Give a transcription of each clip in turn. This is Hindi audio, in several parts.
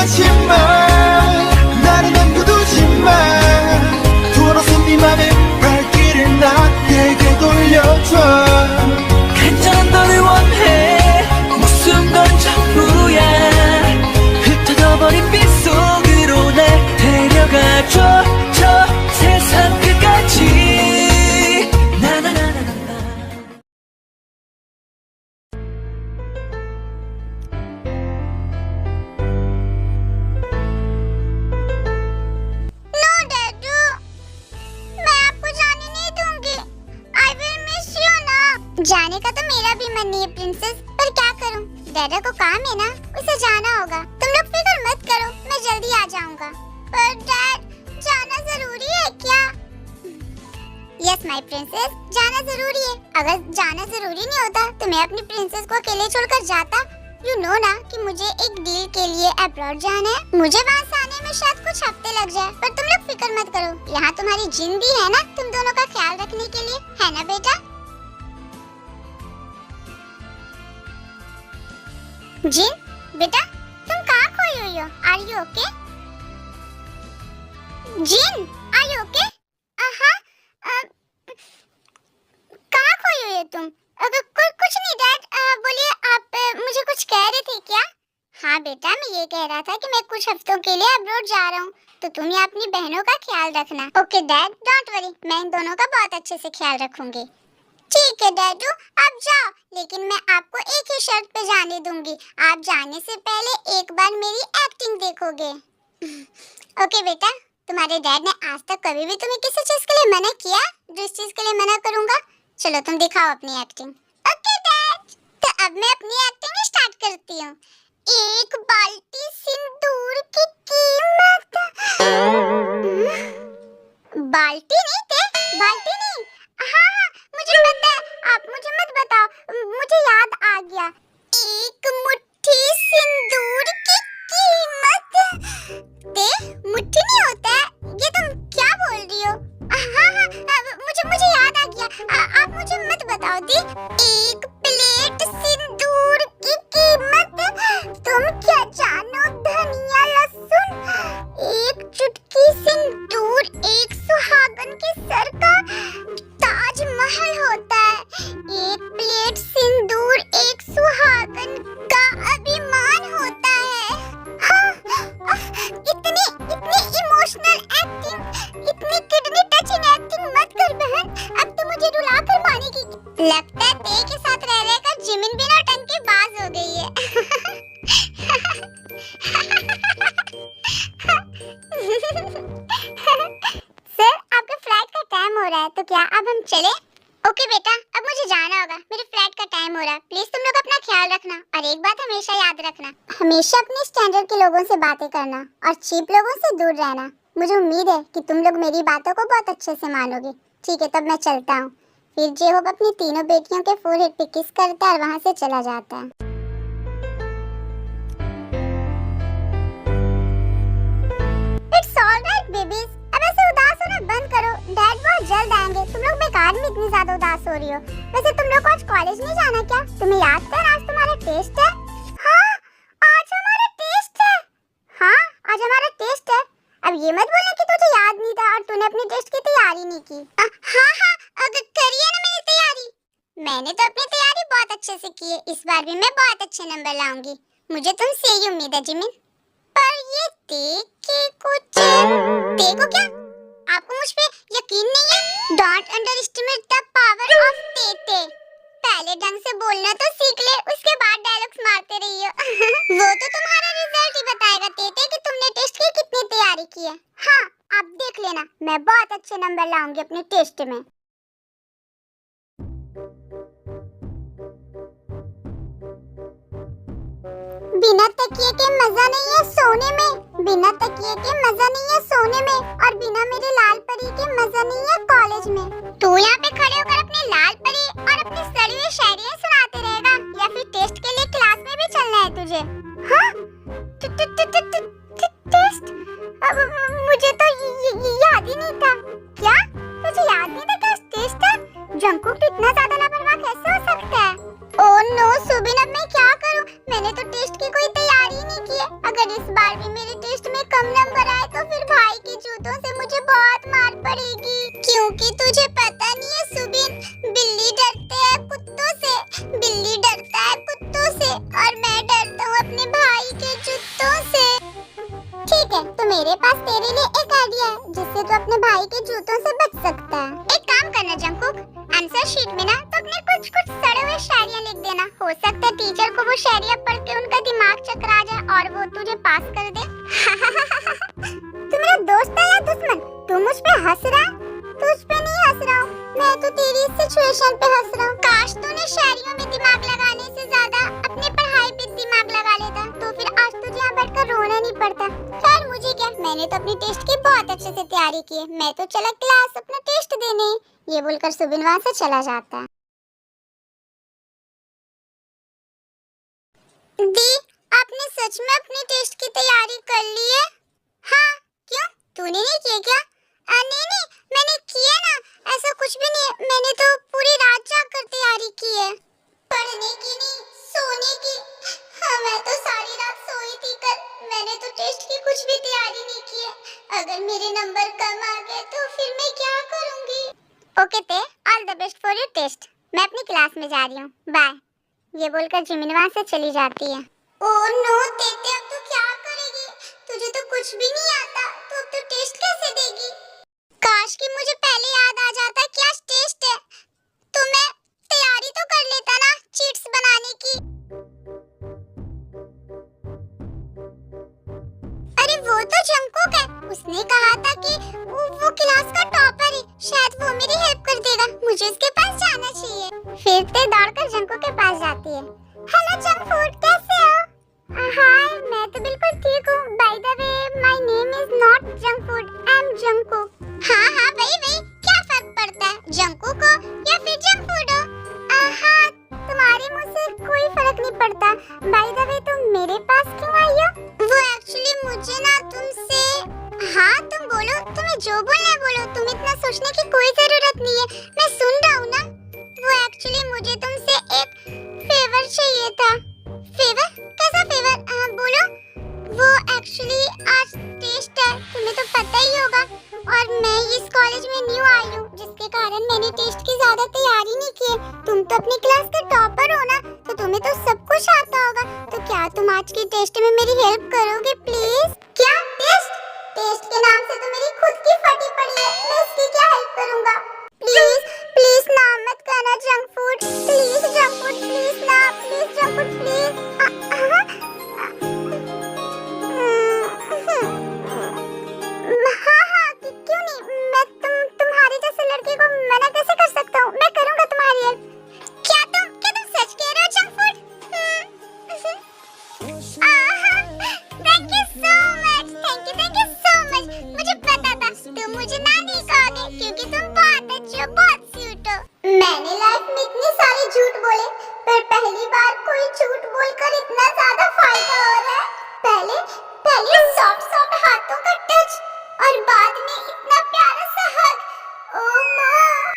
하지만 나를 남겨두지 마. 돌아서 네 맘의 발길을 나에게 돌려줘. 간절한 너를 원해. 목숨 건 전부야. 흩어져버린 빗속으로 날 데려가줘. 저 세상 끝까지. 나나나나나. नो डैडू, मैं आपको जाने नहीं दूंगी। I will miss you ना। जाने का तो मेरा भी मन नहीं है प्रिंसेस, पर क्या करूं? डैडा को काम है ना, उसे जाना होगा। तुम लोग फिक्र मत करो, मैं जल्दी आ जाऊंगा। पर डैड, जाना जरूरी है क्या? यस माय प्रिंसेस, जाना जरूरी है। अगर जाना जरूरी नहीं होता तो मैं अपनी प्रिंसेस को अकेले छोड़कर जाता। यू नो ना कि मुझे एक डील के लिए अब्रॉड जाना है। मुझे वहाँ से आने में शायद कुछ हफ्ते लग जाए, पर तुम लोग फिक्र मत करो। यहाँ तुम्हारी जिन भी है ना, तुम दोनों का ख्याल रखने के लिए, है ना बेटा? जिन, बेटा तुम कहाँ खोई हुई हो? Are you okay? जिन, आर यू ओके? कहाँ खोई हुई हो तुम? कुछ नहीं डैड, बोलिए आप मुझे कुछ कह रहे थे क्या? हाँ बेटा, मैं ये कह रहा था कि मैं कुछ हफ्तों के लिए अब्रॉड जा रहा हूँ, तो तुम यहाँ अपनी बहनों का ख्याल रखना। ओके डैड, डोंट वरी, मैं इन दोनों का बहुत अच्छे से ख्याल रखूंगी। ठीक है डैडू, आप जाओ, लेकिन मैं आपको एक ही शर्त पे जाने दूंगी। आप जाने से पहले एक बार मेरी एक्टिंग देखोगे। ओके बेटा, तुम्हारे डैड ने आज तक कभी भी तुम्हें किसी चीज के लिए मना किया? जिस चीज के लिए मना करूंगा, चलो तुम दिखाओ अपनी एक्टिंग। ओके डैड, तो अब मैं अपनी एक्टिंग स्टार्ट करती हूँ। एक बाल्टी सिंदूर की कीमत। बाल्टी नहीं थे, बाल्टी नहीं। हाँ, मुझे पता है, आप मुझे मत बताओ, मुझे याद आ गया। एक मुट्ठी सिंदूर की कीमत। ते मुट्ठी नहीं होता है, ये तुम क्या बोल रही हो? हाँ, मुझे याद आ गया। आप मुझे मत बताओ दी। एक प्लेट सिंदूर की कीमत। तुम क्या जानो धनिया लहसुन? एक चुटकी सिंदूर एक सुहागन के सर का ताजमहल होता है। एक प्लेट सिंदूर एक सुहागन का अभिमान होता है। इतनी इमोशनल एक्टिंग, इतनी किडनी टचिंग एक्टिंग मत कर बहन, अब तो मुझे रुला कर मानेगी। लगता है ते के साथ रह रहकर जिमिन बिना टंके बाज हो गई है। सर, आपके फ्लाइट का टाइम हो रहा है, तो क्या अब हम चले? ओके बेटा, अब मुझे जाना होगा, मेरे फ्लाइट का टाइम हो रहा है। प्लीज तुम लोग अपना ख्याल रखना, और एक बात हमेशा याद रखना, हमेशा अपने स्टैंडर्ड के लोगों से बातें करना और चीप लोगों से दूर रहना। मुझे उम्मीद है कि तुम लोग मेरी बातों को बहुत अच्छे से मानोगे। ठीक है, तब मैं चलता हूँ। फिर जे होप अपनी तीनों बेटियों के फोरहेड पे किस करता है और वहाँ से चला जाता है। इट्स ऑलराइट बेबीज, अब ऐसे उदास होना बंद करो। डैड बहुत जल्द आएंगे, तुम लोग बेकार में इतनी ज्यादा उदास हो रही हो। वैसे तुम लोग को आज कॉलेज नहीं जाना क्या? तुम्हें याद है आज तुम्हारा टेस्ट है? हाँ, आज हमारा टेस्ट है। हाँ, आज हमारा टेस्ट है। अब ये मत बोलना कि तुझे याद नहीं था और तूने अपनी टेस्ट की तैयारी नहीं की। हाँ, अगर करिए ना मेरी तैयारी। मैंने तो अपनी तैयारी बहुत अच्छे से की है, इस बार भी मैं बहुत अच्छे नंबर लाऊंगी। मुझे तुमसे यही उम्मीद है जिमिन। पर ये देखो क्या? आपको मुझ पे यकीन नहीं है? Don't underestimate the power of तेते। पहले ढंग से बोलना तो सीख ले, उसके बाद डायलॉग्स मारते रहियो। वो तो तुम्हारा रिजल्ट ही बताएगा तेते कि तुमने टेस्ट की कितनी तैयारी की है। हाँ, आप देख लेना, मैं बहुत अच्छे नंबर लाऊंगी अपने टेस्ट में। बिना तकिए के मजा नहीं है सोने में, बिना तकिए के मजा नहीं है सोने में, और बिना मेरे लाल परी के मजा नहीं है कॉलेज में। तू यहाँ पे खड़े होकर अपनी लाल परी और अपनी सड़ी हुई शायरियाँ सुनाते रहेगा, या फिर टेस्ट के लिए क्लास में भी चलना है तुझे? हाँ? टेस्ट? मुझे तो याद ही नहीं था। क्या? तुझे याद नहीं था क्या टेस्ट था? जंकुक इतना ज्यादा लापरवाह कैसे हो सकता है? ओह नो सुबिन, अब मैं क्या करूं? मैंने तो टेस्ट की कोई तैयारी नहीं की है। अगर इस बार भी पड़ेगी, क्योंकि तुझे पता नहीं है सुबिन, बिल्ली डरते हैं कुत्तों से, बिल्ली डरता है कुत्तों से, और मैं डरता हूँ अपने भाई के जूतों से। ठीक है, तो मेरे पास तेरे लिए एक आइडिया है जिससे तू अपने भाई के जूतों से बच सकता है। एक काम करना जंकुक, आंसर शीट में ना तो अपने कुछ सड़े हुए शायरियाँ लिख देना। हो सकता है टीचर को वो शायरियाँ पढ़ के उनका दिमाग चकरा जाए और वो तुझे पास कर दे। तू मेरा दोस्त है या दुश्मन? तू मुझ पे हंस रहा है? तुझ पे नहीं हंस रहा हूँ, मैं तो तेरी सिचुएशन पे हंस रहा हूँ। काश तूने शायरियों में दिमाग लगाने से ज्यादा अपने पढ़ाई पे दिमाग लगा लेता, तो फिर आज तुझे यहाँ बैठकर रोना नहीं पड़ता। खैर मुझे क्या, मैंने तो अपनी टेस्ट की बहुत अच्छे से तैयारी की है, मैं तो चला क्लास अपना टेस्ट देने। ये बोलकर सुबिन वहाँ से चला जाता है। दी, आपने सच में अपनी टेस्ट की तैयारी कर ली है? हाँ, क्यों? तूने नहीं किया क्या? नहीं, मैंने किया ना, ऐसा कुछ भी नहीं है, मैंने तो पूरी रात जागकर तैयारी की है। पढ़ने की नहीं, सोने की। हाँ, मैं तो सारी रात सोई थी कल, मैंने तो टेस्ट की कुछ भी तैयारी नहीं की है। अगर मेरे नंबर कम आ गए तो फिर मैं क्या करूँगी? ओके ते, all the best for your test. मैं अपनी क्लास में जा रही हूँ, बाय। ये बोलकर जिमिन वहाँ से चली जाती है। ओह नो तेते, अब तू क्या करेगी? तुझे तो कुछ भी नहीं आता, तो अब तू टेस्ट कैसे देगी? काश कि मुझे पहले याद आ जाता कि आज टेस्ट है, तो मैं तैयारी तो कर लेता ना चीट्स बनाने की। अरे वो तो जंकुक है, उसने कहा था कि वो क्लास का टॉपर है, शायद वो मेरी हेल्प कर देगा, मुझे उसके पास जाना चाहिए। फिर ते दौड़कर जंकुक के पास जाती है। हेलो जंकफूड, कैसे हो? हाय, मैं तो बिल्कुल ठीक हूँ। By the way, my name is not junk food, I am Jungkook. हाँ, वही, क्या फर्क पड़ता है, जंकुक हो या फिर जंकफूड हो? हाँ, तुम्हारे मुंह से कोई फर्क नहीं पड़ता। बाय द वे, तुम मेरे पास क्यों आई हो? वो एक्चुअली मुझे ना तुमसे। हाँ, तुम बोलो, तुम्हें जो बोलना है बोलो, तुम इतना सोचने की कोई जरूरत नहीं है, मैं सुन रहा हूँ ना। वो एक्चुअली मुझे तुमसे एक फेवर चाहिए था। फेवर? कैसा फेवर? बोलो। वो एक्चुअली आज टेस्ट है, तुम्हें तो पता ही होगा, और मैं इस कॉलेज में न्यू आई हूँ, जिसके कारण मैंने टेस्ट की ज्यादा तैयारी नहीं की है। तुम तो अपनी क्लास के टॉपर हो ना, तो तुम्हें तो सब कुछ आता होगा, तो क्या तुम आज की टेस्ट में मेरी हेल्प करोगे प्लीज? क्या टेस्ट? टेस्ट के नाम से तो मेरी खुद की फटी पड़ी है, मैं इसकी क्या हेल्प करूँगा? प्लीज ना मत करना जंकफूड, प्लीज जंकफूड, प्लीज ना, प्लीज जंकफूड, प्लीज। हाँ, क्यों नहीं, मैं तुम्हारे जैसे लड़के को मना कैसे कर सकता हूँ? मैं करूँगा तुम्हारी हेल्प। क्या तुम सच कह रहे हो junk food? Thank you so much, thank you so much. मुझे पता था तुम मुझे ना नहीं कहोगे, क्योंकि तुम बहुत अच्छे हो, बहुत स्वीट हो। मैंने लाइफ में इतने सारे झूठ बोले, पर पहली बार कोई झूठ बोलकर इतना ज्यादा फायदा हो रहा है। पहले सॉफ्ट हाथों का टच, और बाद में इतना प्यारा सा हग। ओह माँ!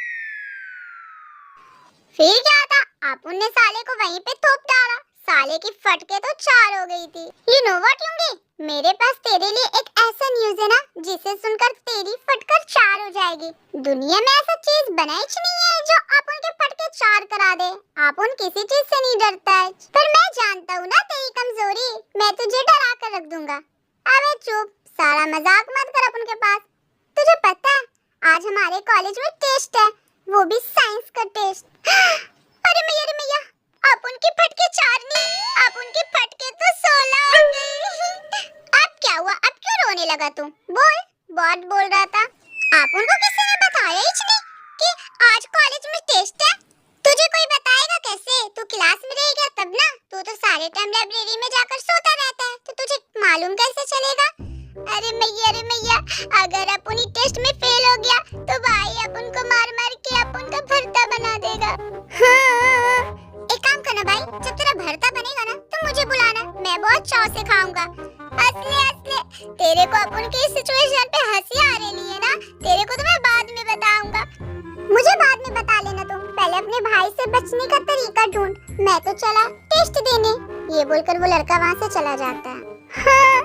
फिर क्या था, आप उन्हें साले को वहीं पे थोप डाला, साले की फटके तो 4 हो गई थी। यू नो व्हाट यूंगी, मेरे पास तेरे लिए एक ऐसा न्यूज़ है ना, जिसे सुनकर तेरी फटकर 4 हो जाएगी। दुनिया में ऐसा चीज बनाई नहीं है जो आप उनके फटके 4 करा दे। आप उन किसी चीज से नहीं डरता है, पर मैं जानता हूँ ना तेरी कमजोरी, मैं तुझे डरा कर रख दूंगा। अबे चुप, सारा मजाक मत कर अपन के पास। तुझे पता है आज हमारे कॉलेज में टेस्ट है, वो भी साइंस का टेस्ट। अरे मैया, आप उनके फटके 4 नहीं, आप उनके फटके तो 16 हो गए। अब क्या हुआ, अब क्यों रोने लगा तू? बोल, बहुत बोल रहा था। आप उनको किसी ने बताया ही नहीं कि आज कॉलेज में टेस्ट है? तुझे कोई बताएगा कैसे? तू क्लास में रहेगा तब ना, तू तो सारे टाइम लाइब्रेरी में जाकर सोता रहता है, तो तुझे मालूम कैसे चलेगा? अरे मैया, अगर अपन टेस्ट में फेल हो गया तो भाई अपन को मार के अपन का भरता बना देगा। हाँ, एक काम करना भाई, जब तेरा भरता बनेगा ना तो मुझे बुलाना, मैं बहुत चाव से खाऊंगा। असले तेरे को अपन के इस सिचुएशन पे हंसी आ रही है ना, तेरे को तो मैं बाद में बताऊंगा। मुझे बाद में बता लेना तुम, पहले अपने भाई से बचने का तरीका ढूंढ, मैं तो चला टेस्ट देने। ये बोलकर वो लड़का वहाँ से चला जाता है। हाँ,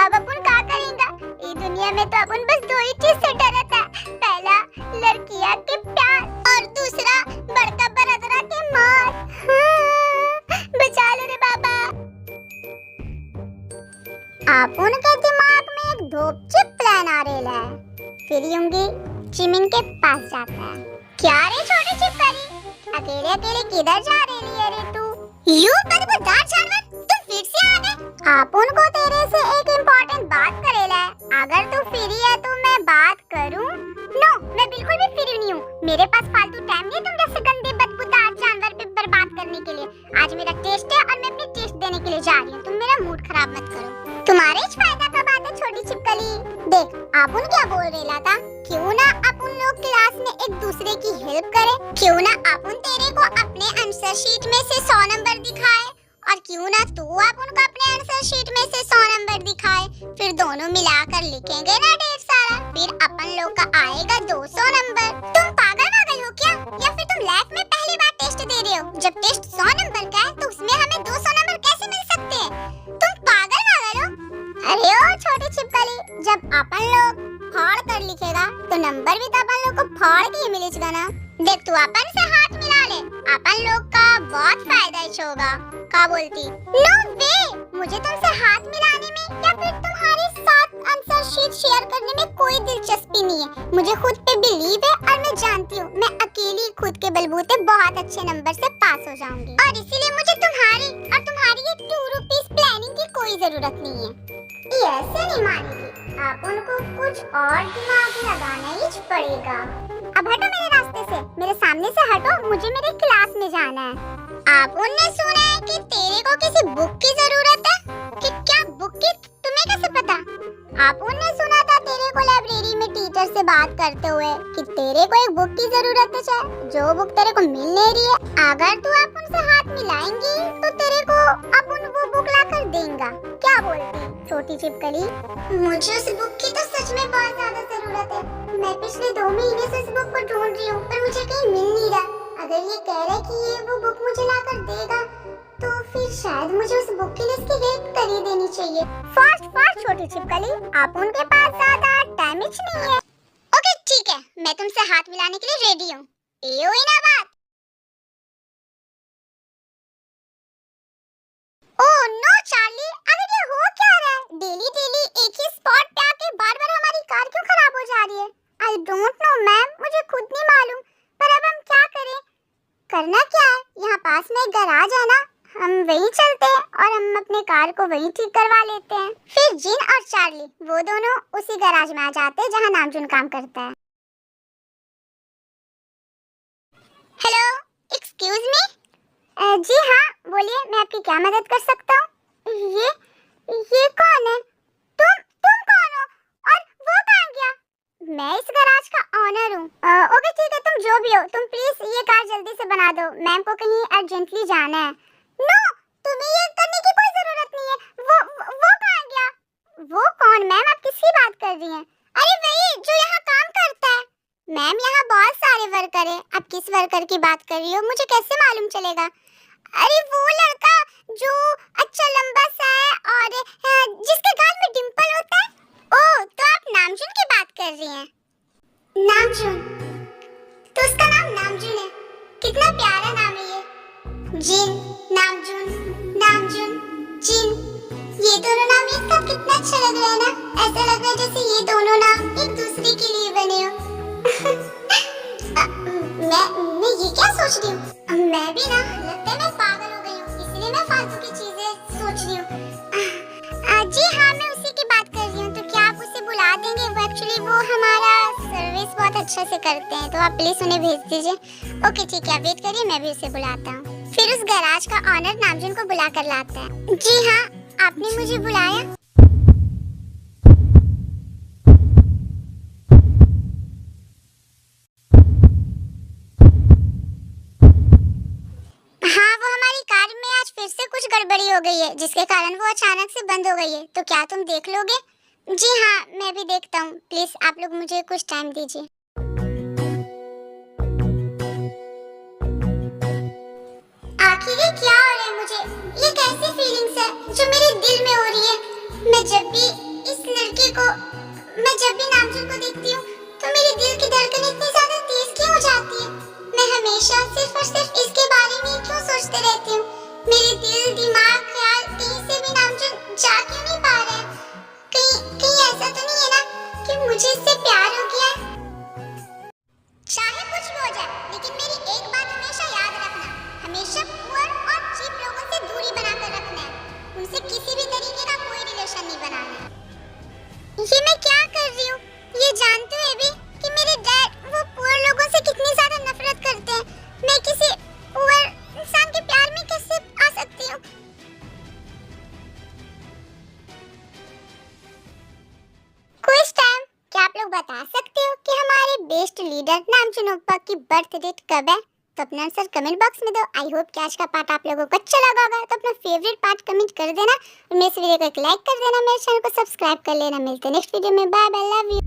अब अपन क्या करेंगे? इस दुनिया में तो अपन बस 2 ही चीज से डरता है, पहले लड़कियां के प्यार और दूसरा बड़का बरदरा के मार। बचा लो रे बाबा। आप उनके दिमाग में एक धोपचिप प्लान आ रहा है। फिर यूंगी चिमिन के पास जाता है। क्या रे छोटी चिपकली, अकेले अकेले किधर जा रही है रे तू? यू बदबूदार जानवर, तुम फिर से आ गए। आप उनको तेरे से एक इम्पोर्टेंट बात करेला है। अगर तू फ्री है तो मैं बात करूं? नो, मैं बिल्कुल भी फ्री नहीं हूँ। मेरे पास फालतू टाइम नहीं है तुम जैसे गंदे बदबूदार जानवर पे बर्बाद करने के लिए। आज मेरा टेस्ट है और मैं अपनी टेस्ट देने के लिए जा रही हूँ। तुम मेरा मूड खराब मत करो। तुम्हारे ही फायदा का बात है छोटी छिपकली। देख, आप उन क्या बोल रहे था? क्यों ना अपन लोग क्लास में एक दूसरे की हेल्प करें? क्यों ना अपन तेरे को अपने आंसर शीट में से 100 नंबर दिखाए और क्यों ना तू अपन को अपने आंसर शीट में से 100 नंबर दिखाए। फिर दोनों मिलाकर लिखेंगे ना ढेर सारा। फिर अपन लोग का आएगा 200 नंबर। तुम पागल हो क्या? या फिर तुम लाइफ में पहली बार टेस्ट दे रहे हो? जब टेस्ट 100 नंबर का है तो उसमें हमें 200 नंबर कैसे मिल सकते हैं? तुम पागल हो? अरे ओ छोटी छिपकली, जब अपन लोग फाड़ कर लिखेगा तो नंबर भी तो अपन लोग को फाड़ के ही मिलेगा ना। देख, तू अपन से हाथ मिला ले, अपन लोग का बहुत फायदा होगा। क्या बोलती? नो वे, मुझे तुमसे हाथ मिलाने में या फिर तुम्हारे साथ आंसर शीट शेयर करने में कोई दिलचस्पी नहीं है। मुझे खुद पे बिलीव है और मैं जानती हूँ मैं अकेली खुद के बलबूते बहुत अच्छे नंबर से पास हो जाऊंगी। और इसीलिए मुझे तुम्हारी और तुम्हारी ये 2 रुपीस प्लानिंग की कोई जरूरत नहीं है। ये ऐसे नहीं मानेगी, आप उनको कुछ और दिमाग लगाना ही पड़ेगा। अब हटो मेरे रास्ते से, मेरे सामने से हटो, मुझे मेरे क्लास में जाना है। आप उनने सुना है कि तेरे को किसी बुक की जरूरत है? कि क्या बुक की? तुम्हें कैसे पता? आप उनने सुना था तेरे को लाइब्रेरी में टीचर से बात करते हुए कि तेरे को एक बुक की जरूरत है, जो बुक तेरे को मिल नहीं रही है। अगर तू आप उनसे हाथ मिलाएंगी तो तेरे को अपन वो बुक ला कर देंगे। क्या बोलती छोटी छिपकली? मुझे उस बुक की तो सच में बहुत ज्यादा जरूरत है। मैं पिछले 2 महीने से इस बुक को ढूंढ रही हूँ पर मुझे कहीं मिल नहीं रहा। अगर ये कह रहा है कि ये वो बुक मुझे ला कर देगा तो फिर शायद मुझे उस बुक के लिए इसकी हेल्प कर ही देनी चाहिए। फास्ट फास्ट छोटी छिपकली, आप उनके पास ज्यादा टाइम नहीं है। ओके ठीक है, मैं तुमसे हाथ मिलाने के लिए रेडी हूँ। ये हुई ना बात? ओह नो चार्ली, अगर ये हो क्या रहा है? डेली डेली एक ही स्पॉट पे आके बार-बार हमारी कार क्यों खराब हो जा रही है? आई डोंट नो मैम, मुझे खुद नहीं मालूम। पर अब हम क्या करें? करना क्या है? यहाँ पास में एक गैराज है ना, हम वहीं चलते हैं और हम अपने कार को वहीं ठीक करवा लेते हैं। फिर जिन और चार्ली वो दोनों उसी गैराज में आ जाते हैं जहाँ नामजुन काम करता है। Hello, excuse me. जी हाँ, बोलिए, मैं आपकी क्या मदद कर सकता हूँ? ये कौन है? तुम कौन हो? और वो कहाँ गया? मैं इस गैराज का ऑनर हूँ। ओके ठीक है, तुम जो भी हो, तुम प्लीज ये कार जल्दी से बना दो, मैम को कहीं अर्जेंटली जाना है। नो, तुम्हें ये करने की कोई जरूरत नहीं है। वो कहाँ गया? वो कौन मैम? आप किसकी बात कर रही हैं? अरे वही जो यहाँ काम करता है। मैम यहाँ बहुत सारे वर्कर हैं, आप किस वर्कर की बात कर रही हो मुझे कैसे मालूम चलेगा? अरे वो लड़का जो अच्छा लंबा सा है और जिसके गाल में डिंपल होता है। ओह, तो आप नामजुन की बात कर रही हैं? नामजुन? तो उसका नाम नामजुन है। कितना प्यारा नाम है ये। जिन, नामजुन, नामजुन, जिन, ये दोनों नाम एक साथ कितना अच्छा लग रहा है ना। ऐसा लग रहा है जैसे ये दोनों नाम एक दूसरे के लिए बने हो। मैं ये क्या सोच रही हूँ? मैं भी ना, लगता है मैं पागल हो गई हूँ, इसलिए मैं फालतू की चीजें सोच रही हूँ। जी हाँ, मैं उसी की बात कर रही हूँ। तो क्या आप उसे बुला देंगे? वो एक्चुअली वो हमारा सर्विस बहुत अच्छे से करते हैं, तो आप प्लीज उन्हें भेज दीजिए। ओके ठीक है, वेट करिए, मैं भी उसे बुलाता हूँ। फिर उस गैराज का ऑनर नामजुन को बुला कर लाता है। जी हाँ, आपने मुझे बुलाया? गड़बड़ी हो गई है जिसके कारण वो अचानक से बंद हो गई है, तो क्या तुम देख लोगे? जी हाँ, मैं भी देखता हूँ, प्लीज आप लोग मुझे कुछ टाइम दीजिए। आखिर ये क्या हो रहा है मुझे? ये कैसी फीलिंग्स है जो मेरे दिल में हो रही है? मैं जब भी नामजुन को देखती हूँ तो मेरे दिल की धड़कन इतनी ज्यादा लीडर नाम चुनो पग की बर्थ डेट कब है, तो अपना आंसर कमेंट बॉक्स में दो। आई होप कि आज का पार्ट आप लोगों को अच्छा लगा होगा, तो अपना फेवरेट पार्ट कमेंट कर देना और मेरे इस वीडियो को एक लाइक कर देना, मेरे चैनल को सब्सक्राइब कर लेना। मिलते हैं नेक्स्ट वीडियो में, बाय बाय, लव यू।